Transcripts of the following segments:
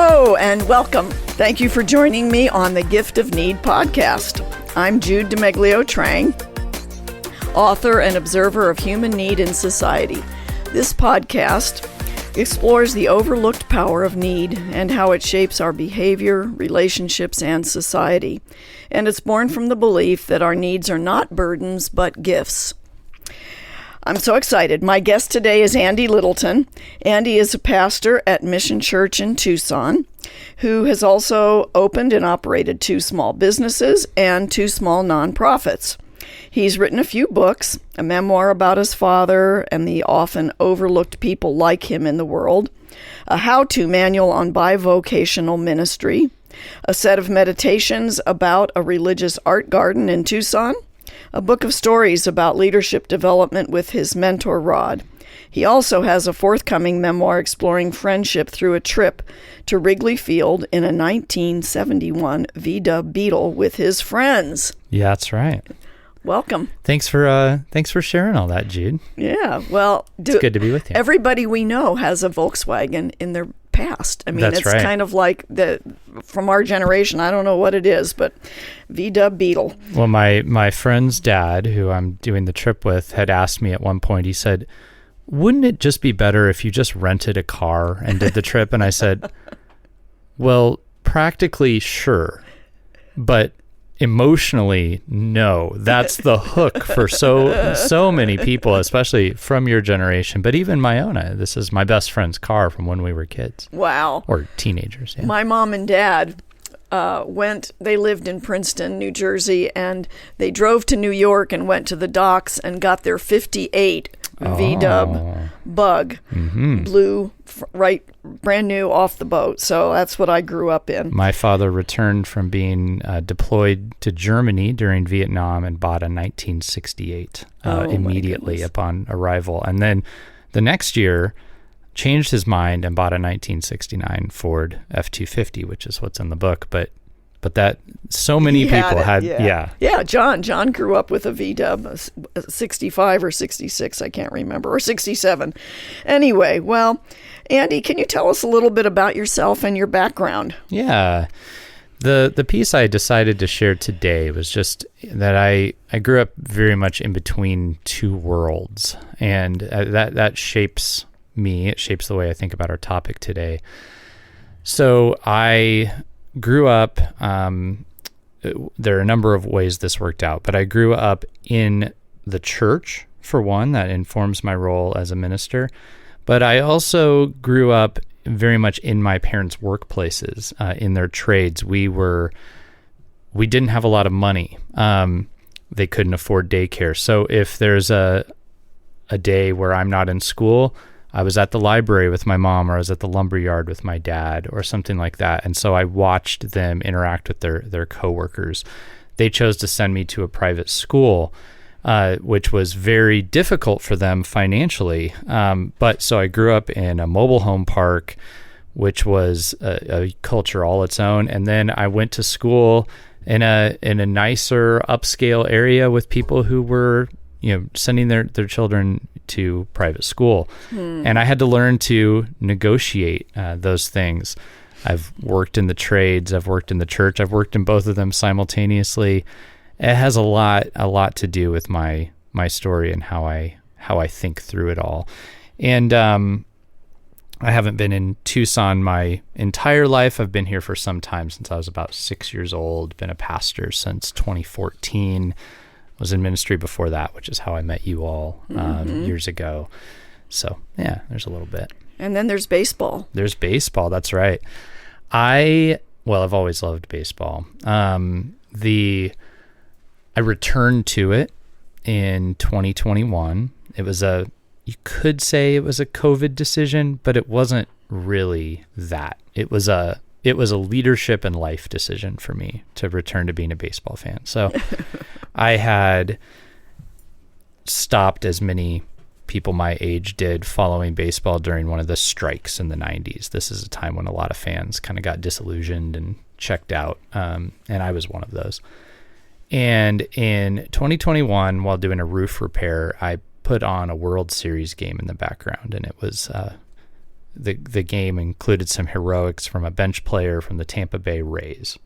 Hello and welcome. Thank you for joining me on the Gift of Need podcast. I'm Jude Trang, author and observer of human need in society. This podcast explores the overlooked power of need and how it shapes our behavior, relationships, and society. And it's born from the belief that our needs are not burdens, but gifts. I'm so excited. My guest today is Andy Littleton. Andy is a pastor at Mission Church in Tucson, who has also opened and operated 2 small businesses and 2 small nonprofits. He's written a few books, a memoir about his father and the often overlooked people like him in the world, a how-to manual on bivocational ministry, a set of meditations about a religious art garden in Tucson, a book of stories about leadership development with his mentor, Rod. He also has a forthcoming memoir exploring friendship through a trip to Wrigley Field in a 1971 VW Beetle with his friends. Yeah, that's right. Welcome. Thanks for sharing all that, Jude. Yeah, well, it's good to be with you. Everybody we know has a Volkswagen in their past. I mean, that's it's right. Kind of like from our generation. I don't know what it is, but VW Beetle. Well, my friend's dad, who I'm doing the trip with, had asked me at one point. He said, "Wouldn't it just be better if you just rented a car and did the trip?" And I said, "Well, practically, sure, but emotionally, no." That's the hook for so many people, especially from your generation, but even my own. This is my best friend's car from when we were kids. Wow. Or teenagers. Yeah. My mom and dad they lived in Princeton, New Jersey, and they drove to New York and went to the docks and got their 58 VW Bug, blue, right, brand new off the boat. So that's what I grew up in. My father returned from being deployed to Germany during Vietnam and bought a 1968 immediately upon arrival. And then the next year changed his mind and bought a 1969 Ford F-250, which is what's in the book. But that so many people had. Yeah, John grew up with a VW, 65 or 66, I can't remember, or 67. Anyway, well, Andy, can you tell us a little bit about yourself and your background? Yeah. The piece I decided to share today was just that I grew up very much in between 2 worlds, and that shapes me. It shapes the way I think about our topic today. So I grew up, there are a number of ways this worked out, but I grew up in the church, for one. That informs my role as a minister. But I also grew up very much in my parents' workplaces, in their trades. We didn't have a lot of money. They couldn't afford daycare. So if there's a day where I'm not in school, I was at the library with my mom, or I was at the lumberyard with my dad, or something like that. And so I watched them interact with their coworkers. They chose to send me to a private school, which was very difficult for them financially. But so I grew up in a mobile home park, which was a culture all its own. And then I went to school in a nicer upscale area with people who were, sending their children to private school. And I had to learn to negotiate those things. I've worked in the trades, I've worked in the church, I've worked in both of them simultaneously. It has a lot to do with my story and how I think through it all. And I haven't been in Tucson my entire life. I've been here for some time, since I was about 6 years old, been a pastor since 2014. Was in ministry before that, which is how I met you all years ago. So yeah, there's a little bit. And then there's baseball. There's baseball. That's right. I've always loved baseball. I returned to it in 2021. You could say it was a COVID decision, but it wasn't really that. It was a leadership and life decision for me to return to being a baseball fan. So I had stopped, as many people my age did, following baseball during one of the strikes in the 90s. This is a time when a lot of fans kind of got disillusioned and checked out, and I was one of those. And in 2021, while doing a roof repair, I put on a World Series game in the background, and it was the game included some heroics from a bench player from the Tampa Bay Rays.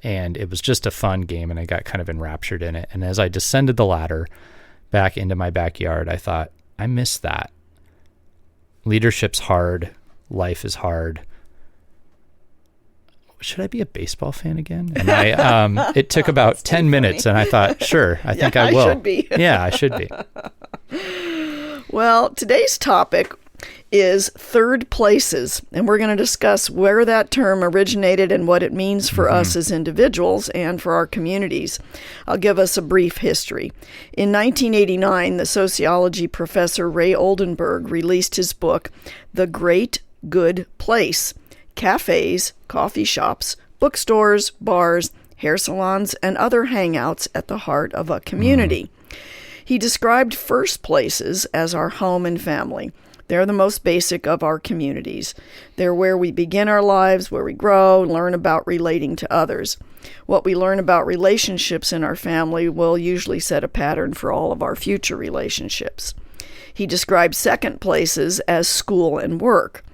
And it was just a fun game, and I got kind of enraptured in it. And as I descended the ladder back into my backyard, I thought, I miss that. Leadership's hard. Life is hard. Should I be a baseball fan again? And I, it took about 10 minutes, and I thought, sure, I think I will. I should be. Yeah, I should be. Well, today's topic is third places, and we're going to discuss where that term originated and what it means for us as individuals and for our communities. I'll give us a brief history. In 1989, the sociology professor Ray Oldenburg released his book, The Great Good Place: Cafes, Coffee Shops, Bookstores, Bars, Hair Salons, and Other Hangouts at the Heart of a Community. He described first places as our home and family. They're the most basic of our communities. They're where we begin our lives, where we grow, learn about relating to others. What we learn about relationships in our family will usually set a pattern for all of our future relationships. He described second places as school and work.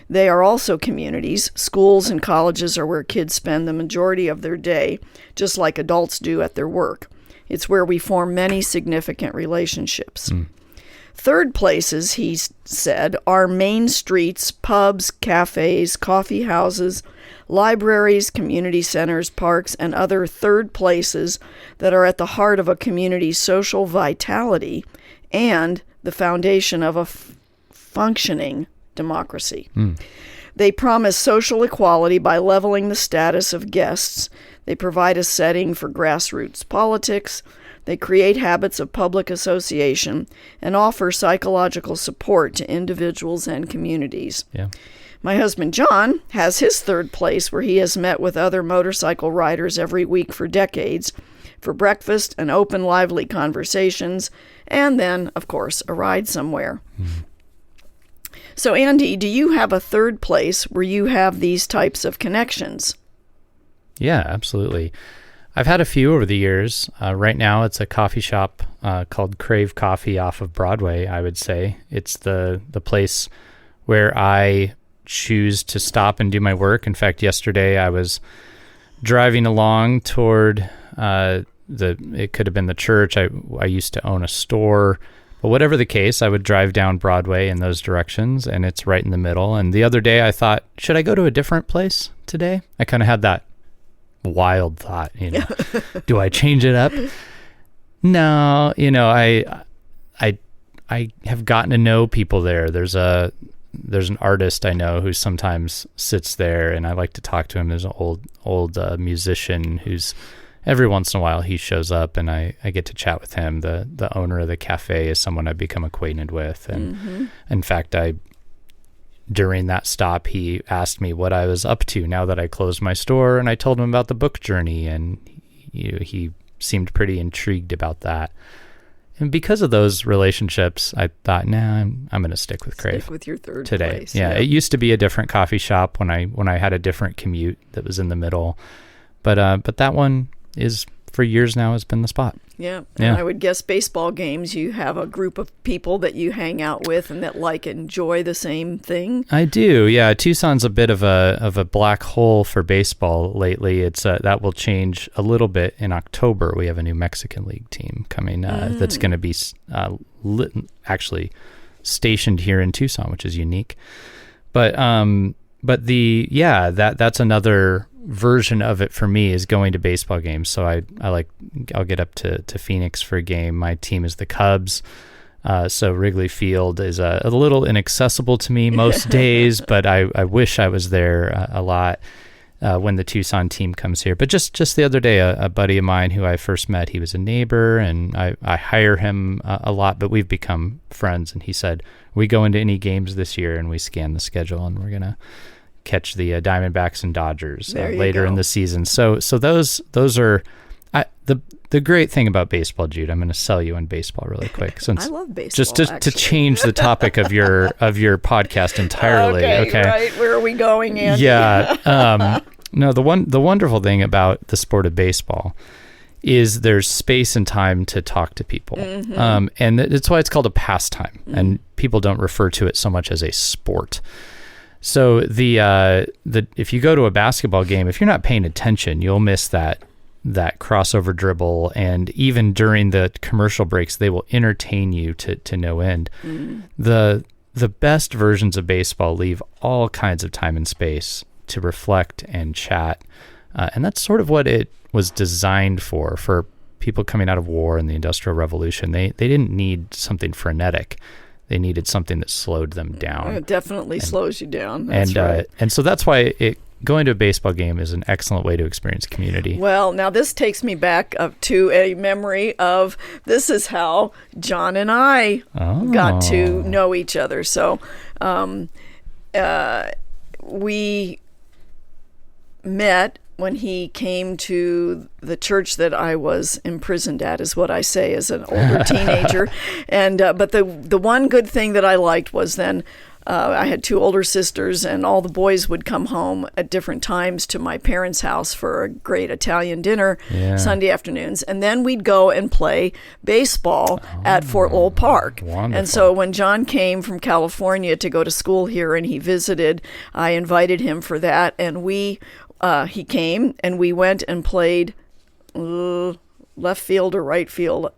They are also communities. Schools and colleges are where kids spend the majority of their day, just like adults do at their work. It's where we form many significant relationships. Third places, he said, are main streets, pubs, cafes, coffee houses, libraries, community centers, parks, and other third places that are at the heart of a community's social vitality and the foundation of a functioning democracy. They promise social equality by leveling the status of guests. They provide a setting for grassroots politics. They create habits of public association and offer psychological support to individuals and communities. Yeah. My husband, John, has his third place where he has met with other motorcycle riders every week for decades for breakfast and open, lively conversations, and then, of course, a ride somewhere. So, Andy, do you have a third place where you have these types of connections? Yeah, absolutely. I've had a few over the years. Right now, it's a coffee shop called Crave Coffee off of Broadway, I would say. It's the place where I choose to stop and do my work. In fact, yesterday I was driving along toward it could have been the church. I used to own a store. But whatever the case, I would drive down Broadway in those directions, and it's right in the middle. And the other day I thought, should I go to a different place today? I kind of had that wild thought, do I change it up? No, I have gotten to know people there. There's an artist I know who sometimes sits there, and I like to talk to him. There's an old musician who's every once in a while he shows up, and I get to chat with him. The owner of the cafe is someone I've become acquainted with, and in fact, during that stop, he asked me what I was up to now that I closed my store, and I told him about the book journey, and he seemed pretty intrigued about that. And because of those relationships, I thought, I'm going to stick with Crave. Stick with your third today. place. Yeah, it used to be a different coffee shop when I had a different commute that was in the middle, but that one is for years now has been the spot. Yeah. And I would guess baseball games, you have a group of people that you hang out with and that enjoy the same thing. I do. Yeah. Tucson's a bit of a black hole for baseball lately. It's that will change a little bit in October. We have a new Mexican League team coming that's going to be actually stationed here in Tucson, which is unique. But that's another version of it for me is going to baseball games. So I'll get up to Phoenix for a game. My team is the Cubs. So Wrigley Field is a little inaccessible to me most days, but I wish I was there a lot when the Tucson team comes here. But just the other day, a buddy of mine who I first met, he was a neighbor, and I hire him a lot, but we've become friends. And he said, we go into any games this year, and we scan the schedule, and we're going to catch the Diamondbacks and Dodgers later in the season. So those are the great thing about baseball, Jude. I'm going to sell you on baseball really quick. Since I love baseball. Just to change the topic of your podcast entirely. Okay. Right. Where are we going, Andy? Yeah. No, the wonderful thing about the sport of baseball is there's space and time to talk to people. And that's why it's called a pastime. And people don't refer to it so much as a sport. So the if you go to a basketball game, if you're not paying attention, you'll miss that crossover dribble, and even during the commercial breaks, they will entertain you to no end. The best versions of baseball leave all kinds of time and space to reflect and chat, and that's sort of what it was designed for people coming out of war and the Industrial Revolution. They didn't need something frenetic. They needed something that slowed them down. It definitely slows you down. That's right. And so that's why going to a baseball game is an excellent way to experience community. Well, now this takes me back to a memory of this is how John and I got to know each other. So we met when he came to the church that I was imprisoned at, is what I say as an older teenager. And but the one good thing that I liked was then I had two older sisters, and all the boys would come home at different times to my parents' house for a great Italian dinner Sunday afternoons. And then we'd go and play baseball at Fort Lowell Park. Wonderful. And so when John came from California to go to school here and he visited, I invited him for that. And he came and we went and played left field or right field.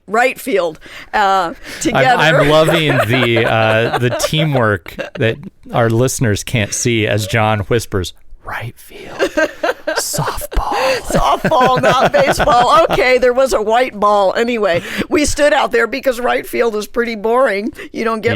Right field together. I'm loving the teamwork that our listeners can't see as John whispers, right field, softball, not baseball. Okay, there was a white ball. Anyway, we stood out there because right field is pretty boring. You don't get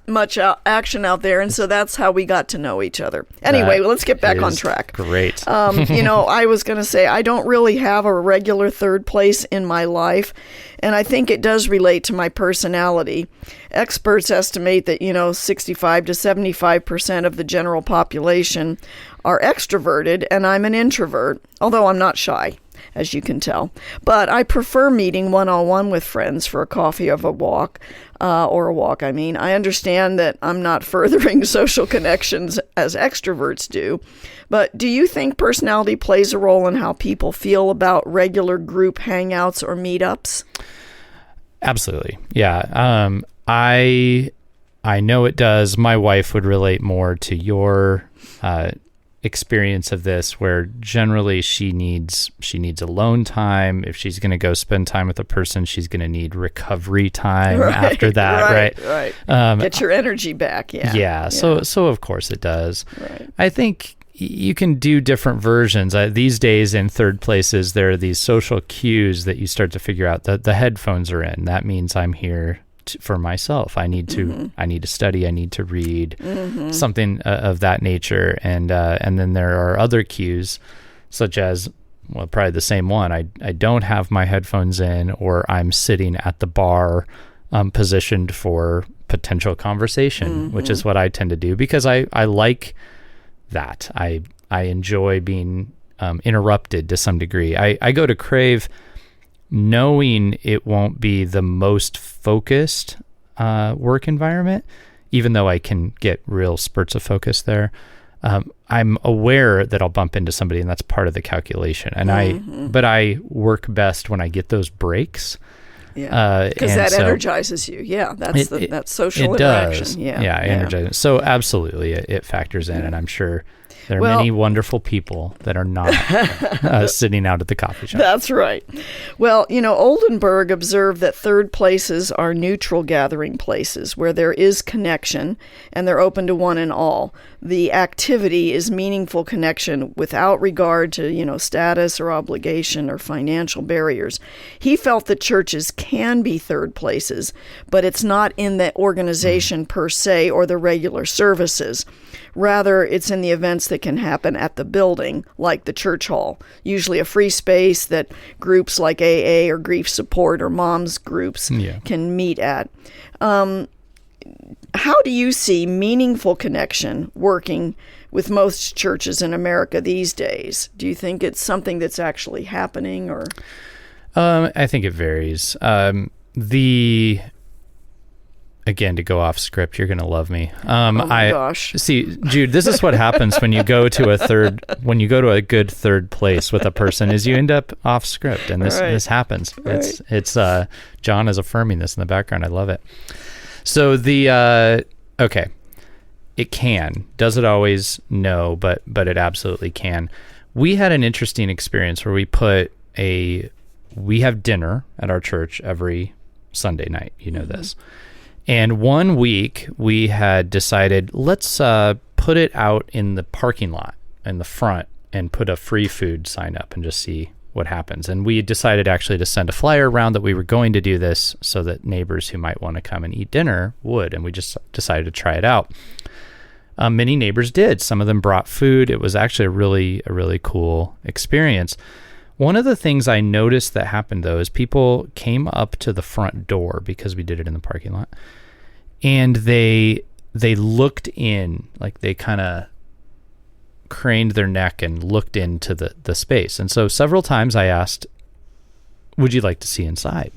much action out there, and so that's how we got to know each other. Anyway, let's get back on track. Great. I was going to say I don't really have a regular third place in my life, and I think it does relate to my personality. Experts estimate that 65 to 75% of the general population are extroverted, and I'm an introvert, although I'm not shy, as you can tell. But I prefer meeting one-on-one with friends for a coffee or a walk. I understand that I'm not furthering social connections as extroverts do, but do you think personality plays a role in how people feel about regular group hangouts or meetups? Absolutely. Yeah. I know it does. My wife would relate more to your experience of this, where generally she needs alone time. If she's going to go spend time with a person, she's going to need recovery time after that, right? Get your energy back. Yeah. So of course it does. Right. I think you can do different versions. These days in third places, there are these social cues that you start to figure out. The headphones are in. That means I'm here for myself. I need to study. I need to read, something of that nature. And then there are other cues, such as, well, probably the same one. I don't have my headphones in, or I'm sitting at the bar, positioned for potential conversation, which is what I tend to do because I like that. I enjoy being interrupted to some degree. I go to Crave knowing it won't be the most focused work environment, even though I can get real spurts of focus there. I'm aware that I'll bump into somebody, and that's part of the calculation. And but I work best when I get those breaks. Yeah, because that energizes you. Yeah, that's social interaction. Does. Yeah, energizes. So absolutely, it factors in, and I'm sure there are many wonderful people that are not sitting out at the coffee shop. That's right. Well, Oldenburg observed that third places are neutral gathering places where there is connection and they're open to one and all. The activity is meaningful connection without regard to, status or obligation or financial barriers. He felt that churches can be third places, but it's not in the organization per se or the regular services. Rather, it's in the events that can happen at the building, like the church hall, usually a free space that groups like AA or grief support or moms groups can meet at. How do you see meaningful connection working with most churches in America these days? Do you think it's something that's actually happening, or? I think it varies. Again, to go off script, you're going to love me. Oh my gosh. See, Jude, this is what happens when you go to a good third place with a person, is you end up off script, and this happens. Right. It's John is affirming this in the background. I love it. So okay. it can. Does it always? No, but it absolutely can. We had an interesting experience where we have dinner at our church every Sunday night. You know this. And one week we had decided, let's put it out in the parking lot in the front and put a free food sign up and just see what happens. And we decided actually to send a flyer around that we were going to do this so that neighbors who might want to come and eat dinner would. And we just decided to try it out. Many neighbors did. Some of them brought food. It was actually a really cool experience. One of the things I noticed that happened, though, is people came up to the front door because we did it in the parking lot, and they looked in, like they kind of craned their neck and looked into the space. And so several times I asked, would you like to see inside?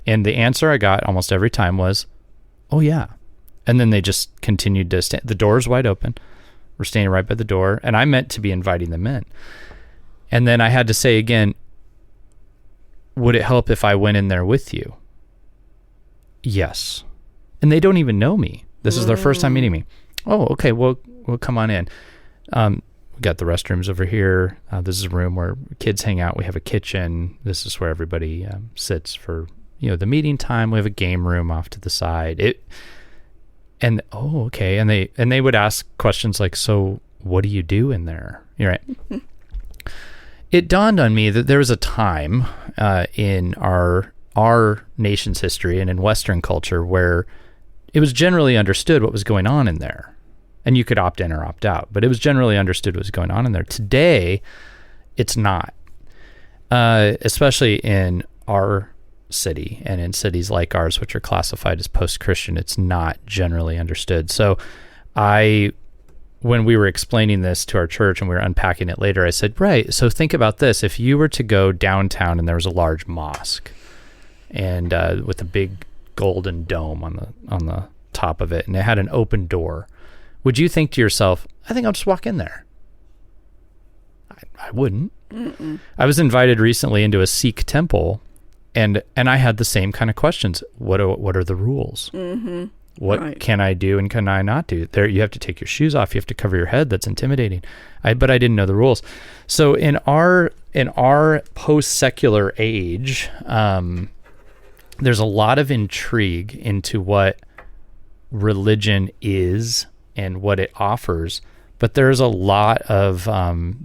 And the answer I got almost every time was, oh, yeah. And then they just continued to stand. The door's wide open. We're standing right by the door, and I meant to be inviting them in. And then I had to say again, would it help if I went in there with you? Yes. And they don't even know me. This is their first time meeting me. Oh, okay. We'll come on in. We got the restrooms over here. This is a room where kids hang out. We have a kitchen. This is where everybody sits for the meeting time. We have a game room off to the side. Okay. And they would ask questions like, so what do you do in there? You're right. It dawned on me that there was a time in our nation's history and in Western culture where it was generally understood what was going on in there. And you could opt in or opt out, but it was generally understood what was going on in there. Today, it's not, especially in our city and in cities like ours, which are classified as post-Christian. It's not generally understood. So when we were explaining this to our church and we were unpacking it later, I said, right, so think about this. If you were to go downtown and there was a large mosque and with a big golden dome on the top of it, and it had an open door, would you think to yourself, I think I'll just walk in there? I wouldn't. Mm-mm. I was invited recently into a Sikh temple, and I had the same kind of questions. What are the rules? Mm-hmm. What can I do and can I not do? There, you have to take your shoes off. You have to cover your head. That's intimidating. But I didn't know the rules. So in our post-secular age, there's a lot of intrigue into what religion is and what it offers, but there's a lot of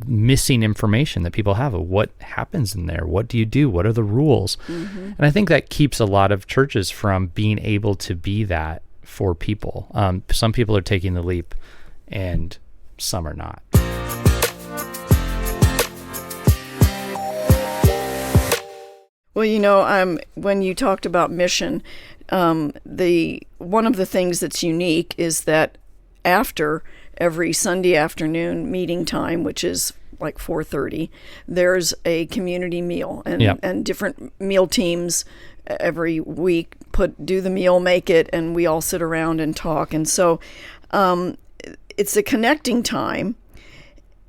missing information that people have of what happens in there. What do you do? What are the rules? Mm-hmm. And I think that keeps a lot of churches from being able to be that for people. Some people are taking the leap and some are not. Well, when you talked about mission, one of the things that's unique is that after every Sunday afternoon meeting time, which is like 4:30, there's a community meal, and different meal teams every week do the meal, make it, and we all sit around and talk. And so it's a connecting time,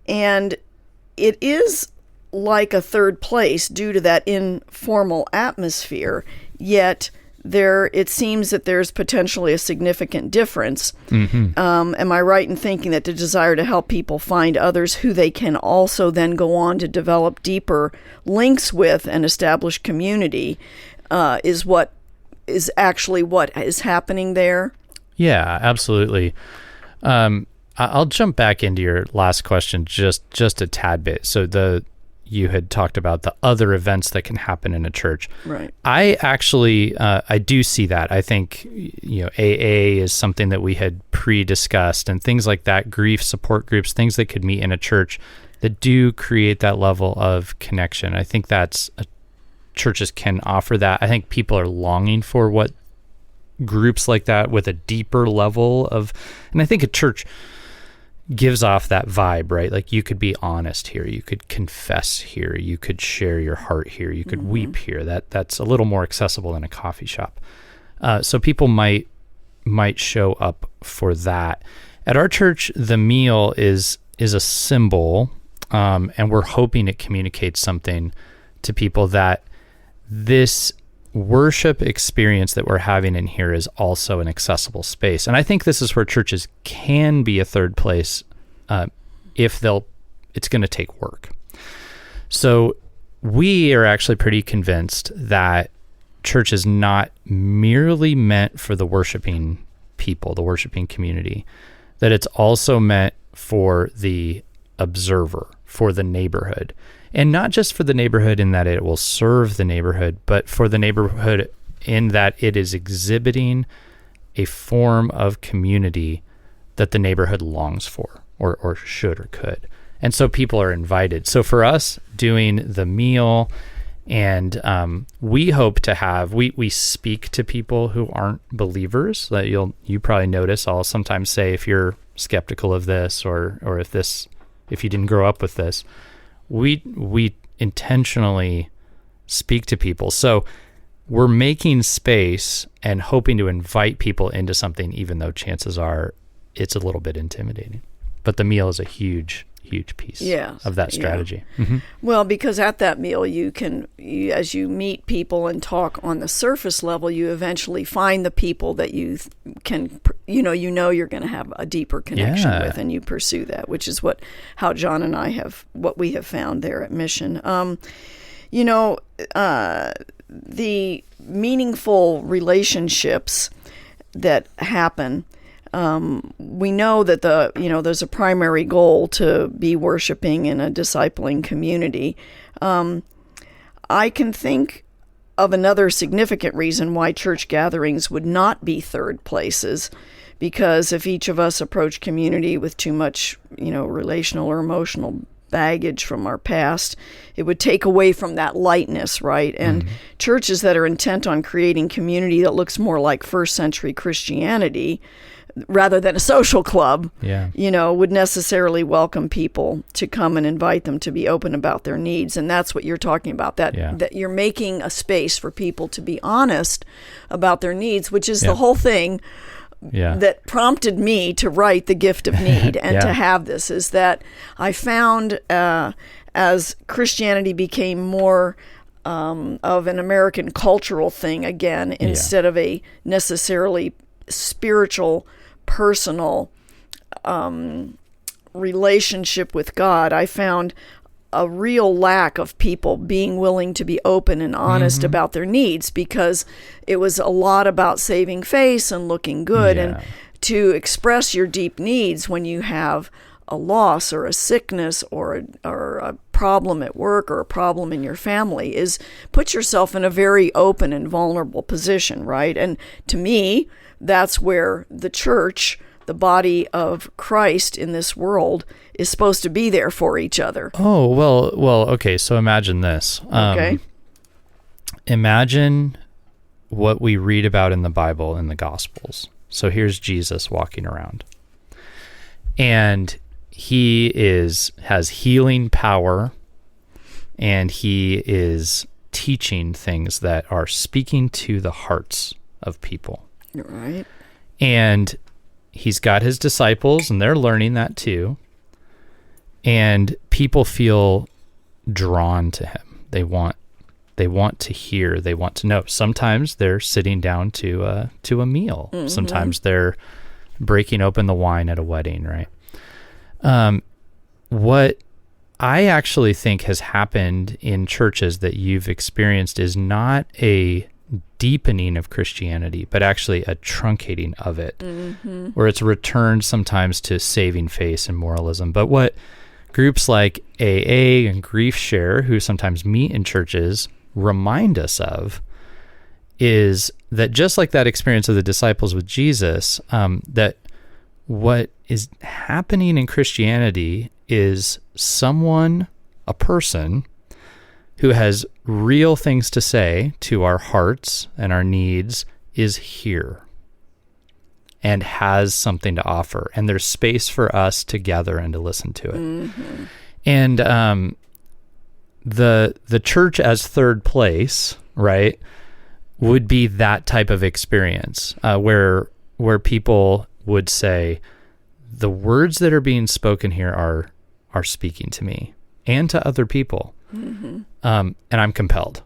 and it is like a third place due to that informal atmosphere, yet it seems that there's potentially a significant difference. Mm-hmm. Am I right in thinking that the desire to help people find others who they can also then go on to develop deeper links with and establish community is what is actually what is happening there? Yeah, absolutely. I'll jump back into your last question just a tad bit. So you had talked about the other events that can happen in a church. Right. I actually, I do see that. I think, AA is something that we had pre-discussed, and things like that, grief support groups, things that could meet in a church that do create that level of connection. I think churches can offer that. I think people are longing for what groups like that with a deeper level of, and I think a church gives off that vibe, right? Like you could be honest here, you could confess here, you could share your heart here, you could weep here. That's a little more accessible than a coffee shop. So people might show up for that. At our church, the meal is a symbol, and we're hoping it communicates something to people that this worship experience that we're having in here is also an accessible space. And I think this is where churches can be a third place if it's going to take work. So we are actually pretty convinced that church is not merely meant for the worshiping people, the worshiping community, that it's also meant for the observer, for the neighborhood. And not just for the neighborhood in that it will serve the neighborhood, but for the neighborhood in that it is exhibiting a form of community that the neighborhood longs for or should or could. And so people are invited. So for us, doing the meal, and we hope to have, we speak to people who aren't believers. That you probably notice I'll sometimes say, if you're skeptical of this or if you didn't grow up with this, we intentionally speak to people. So we're making space and hoping to invite people into something, even though chances are it's a little bit intimidating. But the meal is a huge piece of that strategy. Yeah. Mm-hmm. Well, because at that meal, as you meet people and talk on the surface level, you eventually find the people that you can, you're going to have a deeper connection with, and you pursue that, which is how John and I what we have found there at Mission. The meaningful relationships that happen. We know that there's a primary goal to be worshiping in a discipling community. I can think of another significant reason why church gatherings would not be third places, because if each of us approach community with too much, relational or emotional baggage from our past, it would take away from that lightness, right? And churches that are intent on creating community that looks more like first century Christianity rather than a social club, would necessarily welcome people to come and invite them to be open about their needs. And that's what you're talking about, that you're making a space for people to be honest about their needs, which is the whole thing that prompted me to write The Gift of Need and to have this, is that I found as Christianity became more of an American cultural thing again, instead of a necessarily spiritual, personal relationship with God, I found a real lack of people being willing to be open and honest about their needs, because it was a lot about saving face and looking good. And to express your deep needs when you have a loss or a sickness or a problem at work or a problem in your family is put yourself in a very open and vulnerable position, right? And to me, that's where the church, the body of Christ in this world, is supposed to be there for each other. Oh, well, okay, so imagine this. Imagine what we read about in the Bible, in the Gospels. So here's Jesus walking around. And he has healing power, and he is teaching things that are speaking to the hearts of people. Right. And he's got his disciples, and they're learning that too. And people feel drawn to him. They want to hear, they want to know. Sometimes they're sitting down to a meal. Sometimes they're breaking open the wine at a wedding, right? What I actually think has happened in churches that you've experienced is not a deepening of Christianity, but actually a truncating of it, where it's returned sometimes to saving face and moralism. But what groups like AA and Grief Share, who sometimes meet in churches, remind us of is that just like that experience of the disciples with Jesus, that what is happening in Christianity is a person who has real things to say to our hearts and our needs, is here and has something to offer. And there's space for us to gather and to listen to it. And the church as third place, right, would be that type of experience where people would say, the words that are being spoken here are speaking to me and to other people. And I'm compelled.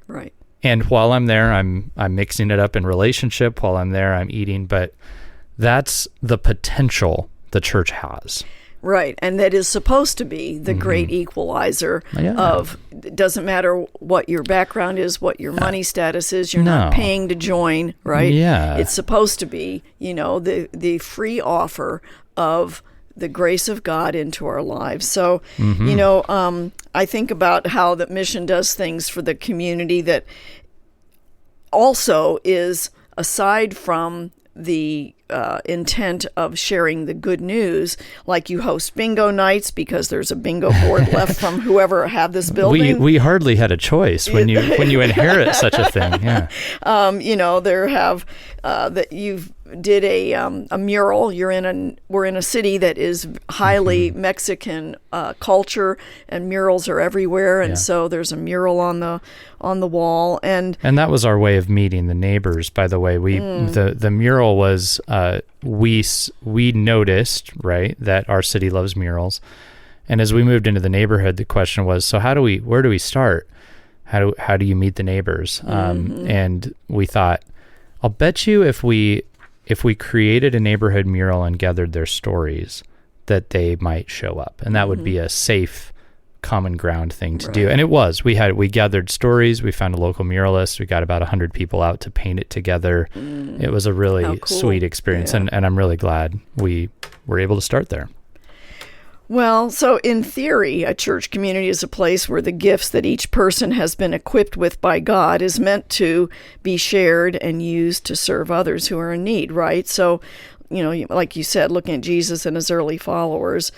Right. And while I'm there, I'm mixing it up in relationship. While I'm there, I'm eating. But that's the potential the church has. Right, and that is supposed to be the great equalizer of, it doesn't matter what your background is, what your money status is, you're not paying to join, right? Yeah. It's supposed to be, the free offer of the grace of God into our lives. So, I think about how that mission does things for the community that also is, aside from the intent of sharing the good news, like you host bingo nights because there's a bingo board left from whoever had this building. We hardly had a choice when you inherit such a thing. Yeah. There have that you've did a mural. We're in a city that is highly Mexican culture, and murals are everywhere, and so there's a mural on the wall, and that was our way of meeting the neighbors. By the way, the mural was we noticed, right, that our city loves murals, and as we moved into the neighborhood, the question was, so where do we start? How do you meet the neighbors? And we thought, I'll bet you if we created a neighborhood mural and gathered their stories, that they might show up, and that would be a safe, common ground thing to do. And it was. We gathered stories. We found a local muralist. We got about 100 people out to paint it together. It was a really sweet experience, and I'm really glad we were able to start there. Well, so in theory, a church community is a place where the gifts that each person has been equipped with by God is meant to be shared and used to serve others who are in need, right? So, like you said, looking at Jesus and his early followers,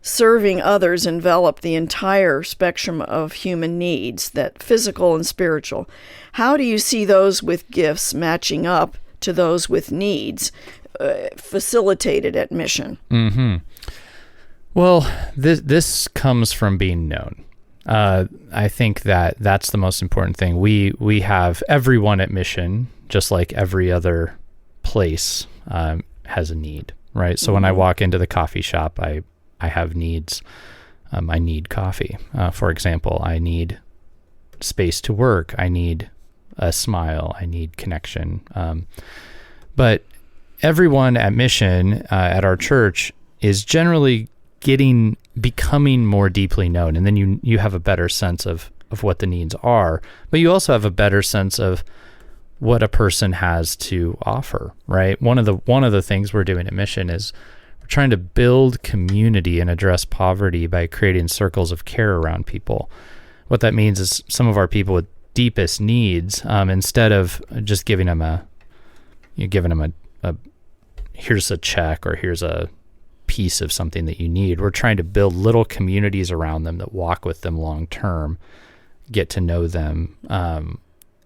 serving others enveloped the entire spectrum of human needs, that physical and spiritual. How do you see those with gifts matching up to those with needs facilitated at mission? Mm-hmm. Well, this comes from being known. I think that's the most important thing. We have everyone at mission, just like every other place, has a need, right? So when I walk into the coffee shop, I have needs. I need coffee, for example. I need space to work. I need a smile. I need connection. But everyone at mission at our church is generally becoming more deeply known, and then you have a better sense of what the needs are, but you also have a better sense of what a person has to offer, right? One of the things we're doing at mission is we're trying to build community and address poverty by creating circles of care around people. What that means is some of our people with deepest needs, instead of just giving them a here's a check or here's a piece of something that you need. We're trying to build little communities around them that walk with them long term, get to know them,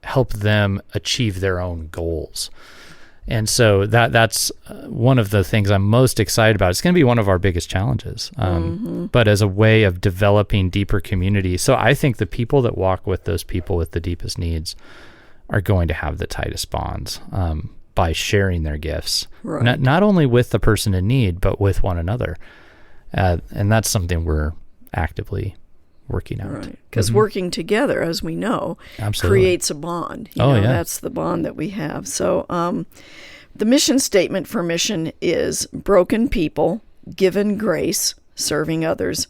help them achieve their own goals. And so that's one of the things I'm most excited about. It's going to be one of our biggest challenges, but as a way of developing deeper community. So I think the people that walk with those people with the deepest needs are going to have the tightest bonds by sharing their gifts, not only with the person in need, but with one another. And that's something we're actively working out. Right. Because working together, as we know, creates a bond. That's the bond that we have. So the mission statement for mission is broken people, given grace, serving others.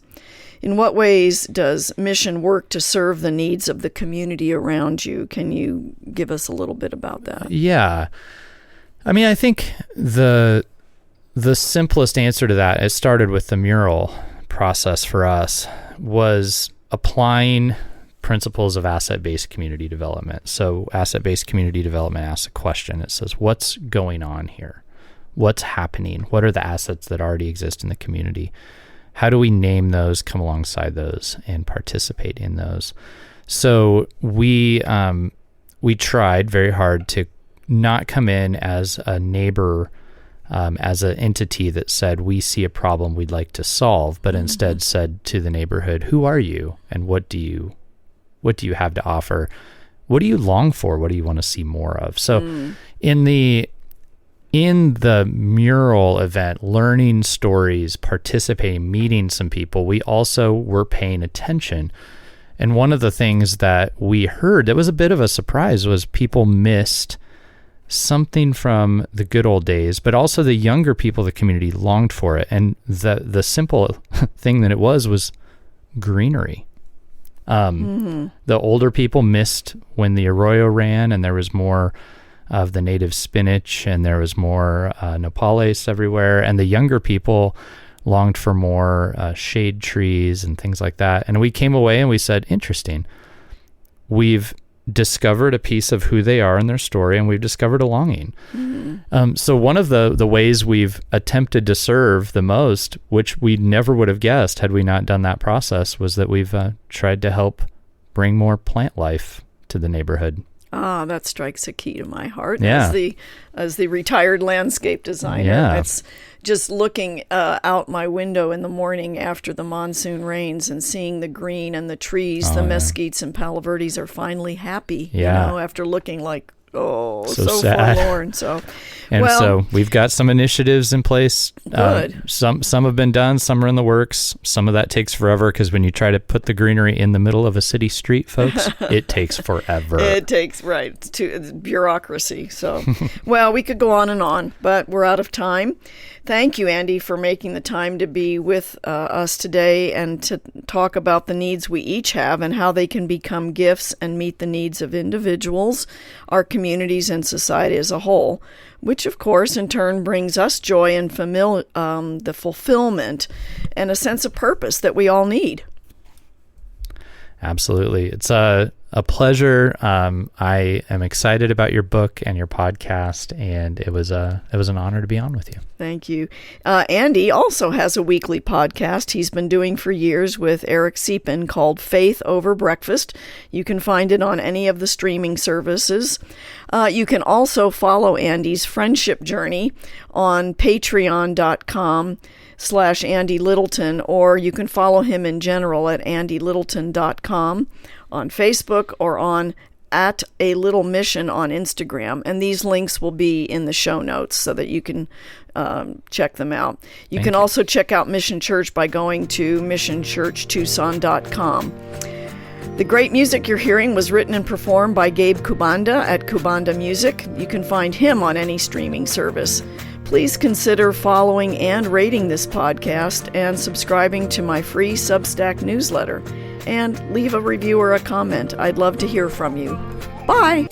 In what ways does mission work to serve the needs of the community around you? Can you give us a little bit about that? Yeah. I mean, I think the simplest answer to that, it started with the mural process for us, was applying principles of asset-based community development. So asset-based community development asks a question. It says, what's going on here? What's happening? What are the assets that already exist in the community? How do we name those, come alongside those, and participate in those? So we tried very hard to not come in as a neighbor, as an entity that said, we see a problem we'd like to solve, but instead said to the neighborhood, who are you and what do you have to offer? What do you long for? What do you want to see more of? So in the mural event, learning stories, participating, meeting some people, we also were paying attention And one of the things that we heard that was a bit of a surprise was people missed something from the good old days, but also the younger people of the community longed for it. And the simple thing that it was greenery. The older people missed when the arroyo ran and there was more of the native spinach and there was more nopales everywhere. And the younger people longed for more shade trees and things like that. And we came away and we said, interesting. We've discovered a piece of who they are in their story, and we've discovered a longing. So one of the ways we've attempted to serve the most, which we never would have guessed had we not done that process, was that we've tried to help bring more plant life to the neighborhood. Ah, that strikes a key to my heart. Yeah. As the retired landscape designer. Yeah. It's just looking out my window in the morning after the monsoon rains and seeing the green and the trees, the mesquites and palo verdes are finally happy, after looking like, so sad. forlorn. So we've got some initiatives in place. Good. Some have been done, some are in the works. Some of that takes forever because when you try to put the greenery in the middle of a city street, folks, it takes forever. It takes, it's bureaucracy. So, well, we could go on, but we're out of time. Thank you, Andy, for making the time to be with us today and to talk about the needs we each have and how they can become gifts and meet the needs of individuals, our communities, and society as a whole, which, of course, in turn brings us joy and the fulfillment and a sense of purpose that we all need. Absolutely. It's a pleasure. I am excited about your book and your podcast, and it was an honor to be on with you. Thank you. Andy also has a weekly podcast he's been doing for years with Eric Siepin called Faith Over Breakfast. You can find it on any of the streaming services. You can also follow Andy's friendship journey on patreon.com/Andy Littleton, or you can follow him in general at andylittleton.com on Facebook or on @A_Little_Mission on Instagram. And these links will be in the show notes so that you can check them out. You can also check out Mission Church by going to missionchurchtucson.com. The great music you're hearing was written and performed by Gabe Kubanda at Kubanda Music. You can find him on any streaming service. Please consider following and rating this podcast and subscribing to my free Substack newsletter. And leave a review or a comment. I'd love to hear from you. Bye!